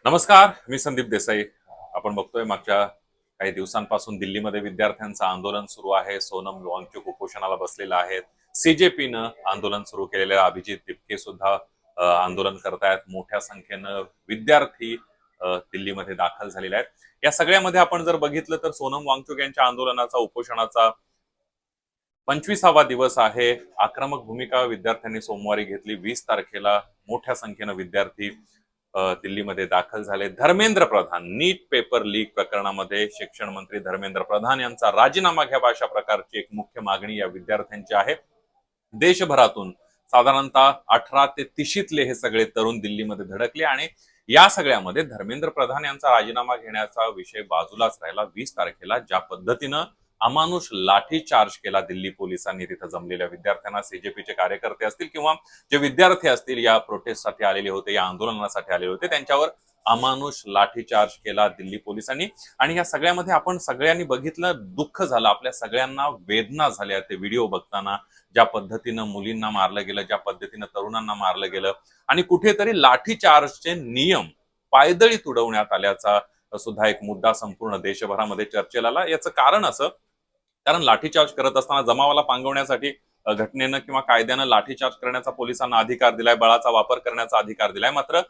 नमस्कार, मी संदीप देसाई. आपण बघतोय मागच्या काही दिवसांपासून दिल्लीमध्ये विद्यार्थ्यांचं आंदोलन सुरू आहे. सोनम वांगचुक उपोषणाला बसलेला आहेत. सीजेपीनं आंदोलन सुरू केलेलं आहे. अभिजित तिपके सुद्धा आंदोलन करतायत. मोठ्या संख्येनं विद्यार्थी दिल्लीमध्ये दाखल झालेले आहेत. या सगळ्यामध्ये आपण जर बघितलं तर सोनम वांगचुक यांच्या आंदोलनाचा उपोषणाचा 25वा दिवस आहे. आक्रमक भूमिका विद्यार्थ्यांनी सोमवारी घेतली. 20 तारखेला मोठ्या संख्येनं विद्यार्थी दिल्लीमध्ये दाखल झाले. धर्मेंद्र प्रधान नीट पेपर लीक प्रकरणामध्ये शिक्षण मंत्री धर्मेंद्र प्रधान यांचा राजीनामा घ्यावा अशा प्रकारची एक मुख्य मागणी या विद्यार्थ्यांची आहे. देशभरातून साधारणतः 18 ते 30 हे सगळे तरुण दिल्लीमध्ये धडकले आणि या सगळ्यामध्ये धर्मेंद्र प्रधान यांचा राजीनामा घेण्याचा विषय बाजूलाच राहिला. 20 तारखेला ज्या पद्धतीनं अमानुष लाठीचार्ज केला दिल्ली पोलिसांनी तिथं जमलेल्या विद्यार्थ्यांना, सीजेपीचे कार्यकर्ते असतील किंवा जे विद्यार्थी असतील या प्रोटेस्टसाठी आलेले होते, या आंदोलनासाठी आलेले होते, त्यांच्यावर अमानुष लाठीचार्ज केला दिल्ली पोलिसांनी. आणि या सगळ्यामध्ये आपण सगळ्यांनी बघितलं, दुःख झालं, आपल्या सगळ्यांना वेदना झाल्या ते व्हिडिओ बघताना. ज्या पद्धतीनं मुलींना मारलं गेलं, ज्या पद्धतीनं तरुणांना मारलं गेलं आणि कुठेतरी लाठीचार्जचे नियम पायदळी तुडवण्यात आल्याचा सुद्धा एक मुद्दा संपूर्ण देशभरामध्ये चर्चेला आला. याचं कारण असं, कारण लाठीचार्ज करत असताना जमावाला पांगवण्यासाठी घटनेनं किंवा कायद्यानं लाठीचार्ज करण्याचा पोलिसांना अधिकार दिलाय, बळाचा वापर करण्याचा अधिकार दिलाय. मात्र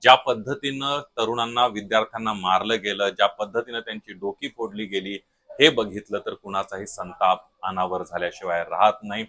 ज्या पद्धतीनं तरुणांना, विद्यार्थ्यांना मारलं गेलं, ज्या पद्धतीनं त्यांची डोकी फोडली गेली, हे बघितलं तर कुणाचाही संताप अनावर झाल्याशिवाय राहत नाही.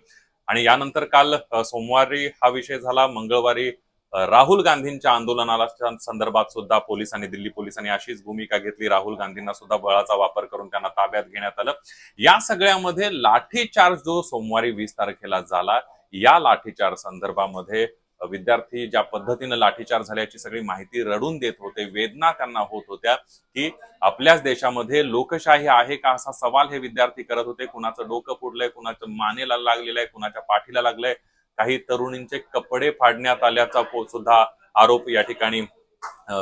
आणि यानंतर काल सोमवारी हा विषय झाला. मंगळवारी राहुल गांधींच्या आंदोलनाला संदर्भात सुद्धा पोलिसांनी, दिल्ली पोलिसांनी अशीच भूमिका घेतली. राहुल गांधींना सुद्धा बळाचा वापर करून त्यांना ताब्यात घेण्यात आलं. या सगळ्यामध्ये लाठीचार्ज जो सोमवारी 20 तारखेला झाला, या लाठीचार्ज संदर्भामध्ये विद्यार्थी ज्या पद्धतीनं लाठीचार्ज झाल्याची सगळी माहिती रडून देत होते, वेदना त्यांना होत होत्या की आपल्याच देशामध्ये लोकशाही आहे का असा सवाल हे विद्यार्थी करत होते. कुणाचं डोकं फोडलंय, कुणाचं मानेला लागलेलं आहे, कुणाच्या पाठीला लागलंय, काही तरुणींचे कपडे फाडण्यात आल्याचा सुद्धा आरोप या ठिकाणी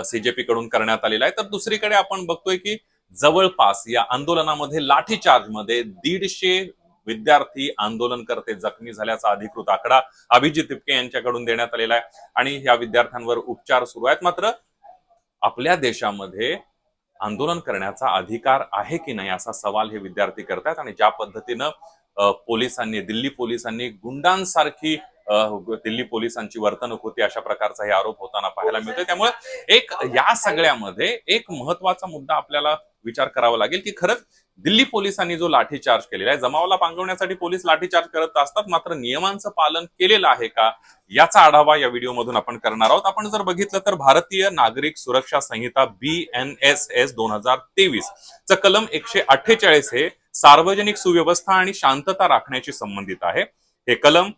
सीजेपी कडून करण्यात आलेला आहे. तर दुसरीकडे आपण बघतोय की जवळपास या आंदोलनामध्ये लाठीचार्जमध्ये 150 विद्यार्थी आंदोलनकर्ते जखमी झाल्याचा अधिकृत आकडा अभिजित तिपके यांच्याकडून देण्यात आलेला आहे आणि या विद्यार्थ्यांवर उपचार सुरू आहेत. मात्र आपल्या देशामध्ये आंदोलन करण्याचा अधिकार आहे की नाही असा सवाल हे विद्यार्थी करतात. आणि ज्या पद्धतीनं पोलिसांनी, दिल्ली पोलिसांनी गुंडांसारखी दिल्ली पोलिसांची वर्तणूक होती अशा प्रकारचा हे आरोप होताना पाहायला मिळतोय. त्यामुळे एक या सगळ्यामध्ये एक महत्वाचा मुद्दा आपल्याला विचार करावा लागेल की खरंच दिल्ली पोलिसांनी जो लाठीचार्ज केलेला आहे, जमावाला पांगवण्यासाठी पोलीस लाठीचार्ज करत असतात, मात्र नियमांचं पालन केलेलं आहे का याचा आढावा या व्हिडिओमधून आपण करणार आहोत. आपण जर बघितलं तर भारतीय नागरिक सुरक्षा संहिता BNSS 2023 च कलम 148 हे सार्वजनिक सुव्यवस्था आणि शांतता राखण्याशी संबंधित आहे. हे कलम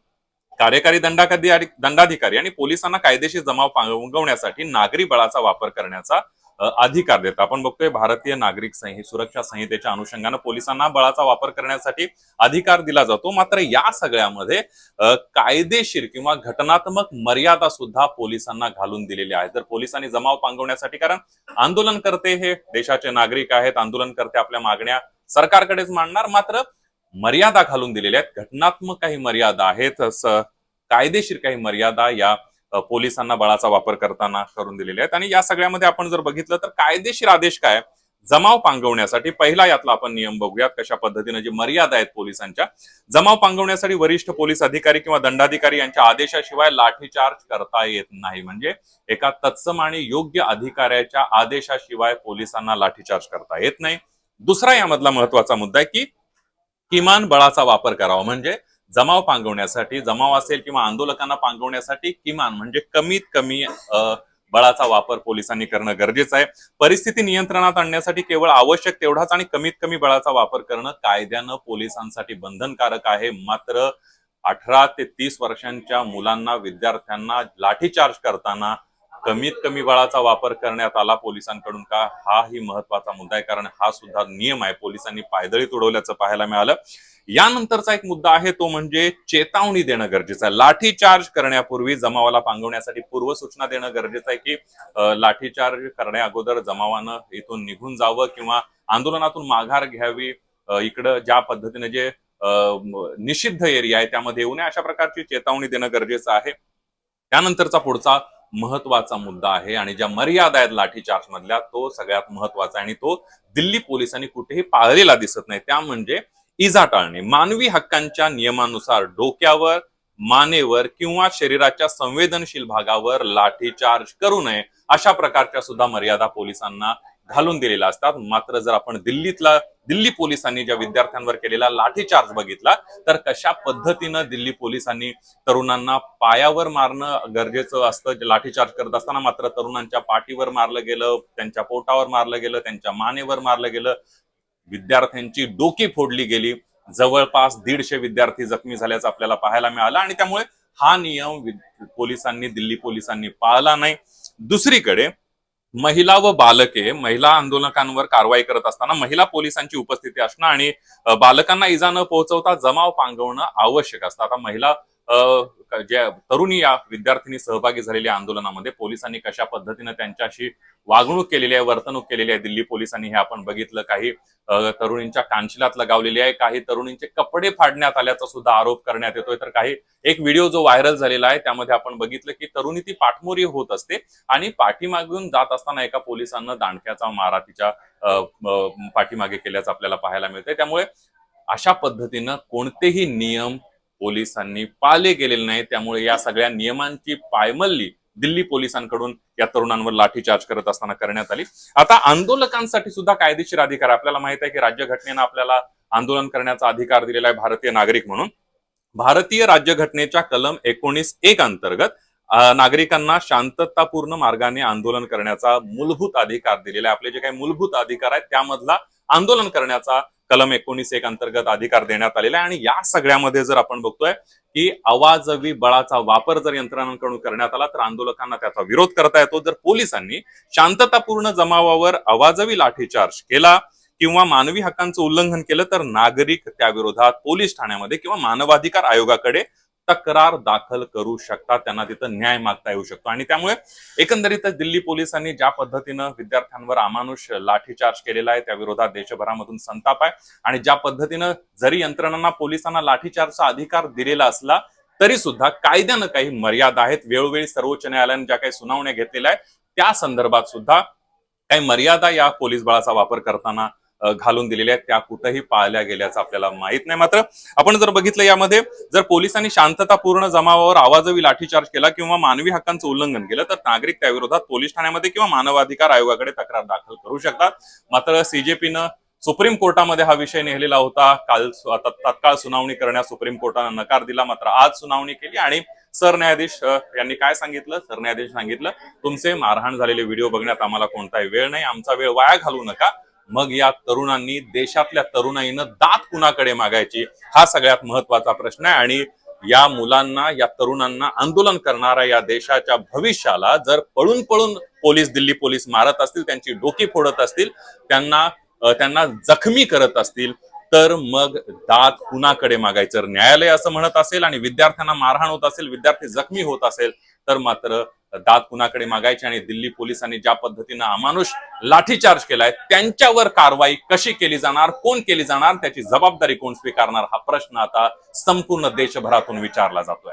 कार्यकारी दंडाधिकारी आणि पोलिसांना कायदेशीर जमाव पांगवण्यासाठी नागरी बळाचा वापर करण्याचा अधिकार देतात. आपण बघतोय भारतीय नागरिक सुरक्षा संहितेच्या अनुषंगाने पोलिसांना बळाचा वापर करण्यासाठी अधिकार दिला जातो. मात्र या सगळ्यामध्ये कायदेशीर किंवा घटनात्मक मर्यादा सुद्धा पोलिसांना घालून दिलेल्या आहेत. जर पोलिसांनी जमाव पांगवण्यासाठी, कारण आंदोलनकर्ते हे देशाचे नागरिक आहेत, आंदोलनकर्ते आपल्या मागण्या सरकारकडेच मांडणार, मात्र मर्यादा घालून दिलेल्या आहेत. घटनात्मक काही मर्यादा आहेत, कायदेशीर काही मर्यादा या पोलिसांना बळाचा वापर करताना करून दिलेल्या आहेत. आणि या सगळ्यामध्ये आपण जर बघितलं तर कायदेशीर आदेश काय, जमाव पांगवण्यासाठी पहिला यातला आपण नियम बघूयात कशा पद्धतीने जी मर्यादा आहेत पोलिसांच्या. जमाव पांगवण्यासाठी वरिष्ठ पोलीस अधिकारी किंवा दंडाधिकारी यांच्या आदेशाशिवाय लाठीचार्ज करता येत नाही. म्हणजे एका तत्सम आणि योग्य अधिकाऱ्याच्या आदेशाशिवाय पोलिसांना लाठीचार्ज करता येत नाही. दुसरा यामधला महत्वाचा मुद्दा आहे की किमान बळाचा वापर करावा. म्हणजे जमाव पांगवण्यासाठी, जमाव असेल किंवा आंदोलकांना पांगवण्यासाठी किमान म्हणजे कमीत कमी बळाचा वापर पोलिसांनी करणं गरजेचं आहे. परिस्थिती नियंत्रणात आणण्यासाठी केवळ आवश्यक तेवढाच आणि कमीत कमी बळाचा वापर करणं कायद्यानं पोलिसांसाठी बंधनकारक आहे. मात्र 18 ते 30 वर्षांच्या मुलांना, विद्यार्थ्यांना लाठीचार्ज करताना कमीत कमी बळाचा वापर करण्यात आला पोलिसांकडून का, हाही महत्वाचा मुद्दा आहे. कारण हा सुद्धा नियम आहे, पोलिसांनी पायदळी तुडवल्याचं पाहायला मिळालं. यानंतरचा एक मुद्दा आहे तो म्हणजे चेतावणी देणं गरजेचं आहे. लाठीचार्ज करण्यापूर्वी जमावाला पांगवण्यासाठी पूर्वसूचना देणं गरजेचं आहे की लाठीचार्ज करण्या अगोदर जमावानं इथून निघून जावं किंवा आंदोलनातून माघार घ्यावी, इकडं ज्या पद्धतीने जे निषिद्ध एरिया आहे त्यामध्ये येऊ नये अशा प्रकारची चेतावणी देणं गरजेचं आहे. त्यानंतरचा पुढचा महत्वाचा मुद्दा आहे आणि ज्या मर्यादा आहेत लाठीचार्ज मधल्या तो सगळ्यात महत्वाचा आणि तो दिल्ली पोलिसांनी कुठेही पाळलेला दिसत नाही. त्या म्हणजे इजा टाळणे. मानवी हक्कांच्या नियमानुसार डोक्यावर, मानेवर किंवा शरीराच्या संवेदनशील भागावर लाठीचार्ज करू नये अशा प्रकारच्या सुद्धा मर्यादा पोलिसांना घालून दिलेल्या असतात. मात्र जर आपण दिल्ली पोलिसांनी ज्या विद्यार्थ्यांवर केलेला लाठीचार्ज बघितला तर कशा पद्धतीनं दिल्ली पोलिसांनी तरुणांना पायावर मारणं गरजेचं असतं लाठीचार्ज करत असताना, मात्र तरुणांच्या पाठीवर मारलं गेलं, त्यांच्या पोटावर मारलं गेलं, त्यांच्या मानेवर मारलं गेलं, विद्यार्थ्यांची डोकी फोडली गेली. जवळपास 150 विद्यार्थी जखमी झाल्याचं आपल्याला पाहायला मिळालं आणि त्यामुळे हा नियम दिल्ली पोलिसांनी पाळला नाही. दुसरीकडे महिला व बालके, महिला आंदोलकांवर कारवाई करत असताना महिला पोलिसांची उपस्थिती असणं आणि बालकांना इजा न पोहोचवता जमाव पांगवणं आवश्यक असतं. आता महिला ज्या तरुणी या विद्यार्थिनी सहभागी झालेल्या आंदोलनामध्ये पोलिसांनी कशा पद्धतीने त्यांच्याशी वागणूक केलेली आहे, वर्तणूक केलेली आहे दिल्ली पोलिसांनी हे आपण बघितलं. काही तरुणींच्या कानशिलात लगावलेली आहे, काही तरुणींचे कपडे फाडण्यात आल्याचा सुद्धा आरोप करण्यात येतोय. तर काही एक व्हिडिओ जो व्हायरल झालेला आहे त्यामध्ये आपण बघितलं की तरुणी ती पाठमोरी होत असते आणि पाठीमागून जात असताना एका पोलिसांना दांडक्याचा मारा तिच्या पाठीमागे केल्याचं आपल्याला पाहायला मिळतंय. त्यामुळे अशा पद्धतीनं कोणतेही नियम पोलिसांनी पाळले गेलेले नाही. त्यामुळे या सगळ्या नियमांची पायमल्ली दिल्ली पोलिसांकडून या तरुणांवर लाठीचार्ज करत असताना करण्यात आली. आता आंदोलकांसाठी सुद्धा कायदेशीर अधिकार, आपल्याला माहित आहे की राज्यघटनेनं आपल्याला आंदोलन करण्याचा अधिकार दिलेला आहे भारतीय नागरिक म्हणून. भारतीय राज्यघटनेच्या कलम 19(1) अंतर्गत नागरिकांना शांततापूर्ण मार्गाने आंदोलन करण्याचा मूलभूत अधिकार दिलेला आहे. आपले जे काही मूलभूत अधिकार आहेत त्यामधला आंदोलन करण्याचा कलम 19(1) अंतर्गत अधिकार देण्यात आलेला आहे. आणि या सगळ्यामध्ये जर आपण बघतोय की अवाजवी बळाचा वापर जर यंत्रणांकडून करण्यात आला तर आंदोलकांना त्याचा विरोध करता येतो. जर पोलिसांनी शांततापूर्ण जमावावर अवाजवी लाठीचार्ज केला किंवा मानवी हक्कांचं उल्लंघन केलं तर नागरिक त्याविरोधात पोलीस ठाण्यामध्ये किंवा मानवाधिकार आयोगाकडे तक्रार दाखल करू शकतात. त्यांना तिथं न्याय मागता येऊ शकतो. आणि त्यामुळे एकंदरीतच दिल्ली पोलिसांनी ज्या पद्धतीनं विद्यार्थ्यांवर अमानुष लाठीचार्ज केलेला आहे त्या विरोधात देशभरामधून संताप आहे. आणि ज्या पद्धतीनं जरी यंत्रणांना पोलिसांना लाठीचार्जचा अधिकार दिलेला असला तरी सुद्धा कायद्यानं काही मर्यादा आहेत. वेळोवेळी सर्वोच्च न्यायालयाने ज्या काही सुनावण्या घेतलेल्या आहेत त्या संदर्भात सुद्धा काही मर्यादा या पोलीस बळाचा वापर करताना घालून दिलेल्या आहेत, त्या कुठेही पाळल्या गेल्याचं आपल्याला माहित नाही. मात्र आपण जर बघितलं यामध्ये जर पोलिसांनी शांततापूर्ण जमावावर आवाजवी लाठीचार्ज केला किंवा मानवी हक्कांचं उल्लंघन केलं तर नागरिक त्याविरोधात पोलीस ठाण्यामध्ये किंवा मानवाधिकार आयोगाकडे तक्रार दाखल करू शकतात. मात्र सीजेपीनं सुप्रीम कोर्टामध्ये हा विषय नेलेला होता. काल तत्काळ सुनावणी करण्यास सुप्रीम कोर्टानं नकार दिला. मात्र आज सुनावणी केली आणि सरन्यायाधीश यांनी काय सांगितलं, सरन्यायाधीश सांगितलं तुमचे मारहाण झालेले व्हिडिओ बघण्यात आम्हाला कोणताही वेळ नाही, आमचा वेळ वाया घालू नका. मग या तरुणांनी, देशातल्या तरुणाईनं दात कुणाकडे मागायची हा सगळ्यात महत्वाचा प्रश्न आहे. आणि या मुलांना, या तरुणांना, आंदोलन करणाऱ्या या देशाच्या भविष्याला जर पळून पळून दिल्ली पोलीस मारत असतील, त्यांची डोकी फोडत असतील, त्यांना जखमी करत असतील तर मग दात कुणाकडे मागायचं. न्यायालय असं म्हणत असेल आणि विद्यार्थ्यांना मारहाण होत असेल, विद्यार्थी जखमी होत असेल तर मात्र दात कुणाकडे मागायचे. आणि दिल्ली पोलिसांनी ज्या पद्धतीनं अमानुष लाठीचार्ज केलाय त्यांच्यावर कारवाई कशी केली जाणार, कोण केली जाणार, त्याची जबाबदारी कोण स्वीकारणार हा प्रश्न आता संपूर्ण देशभरातून विचारला जातोय.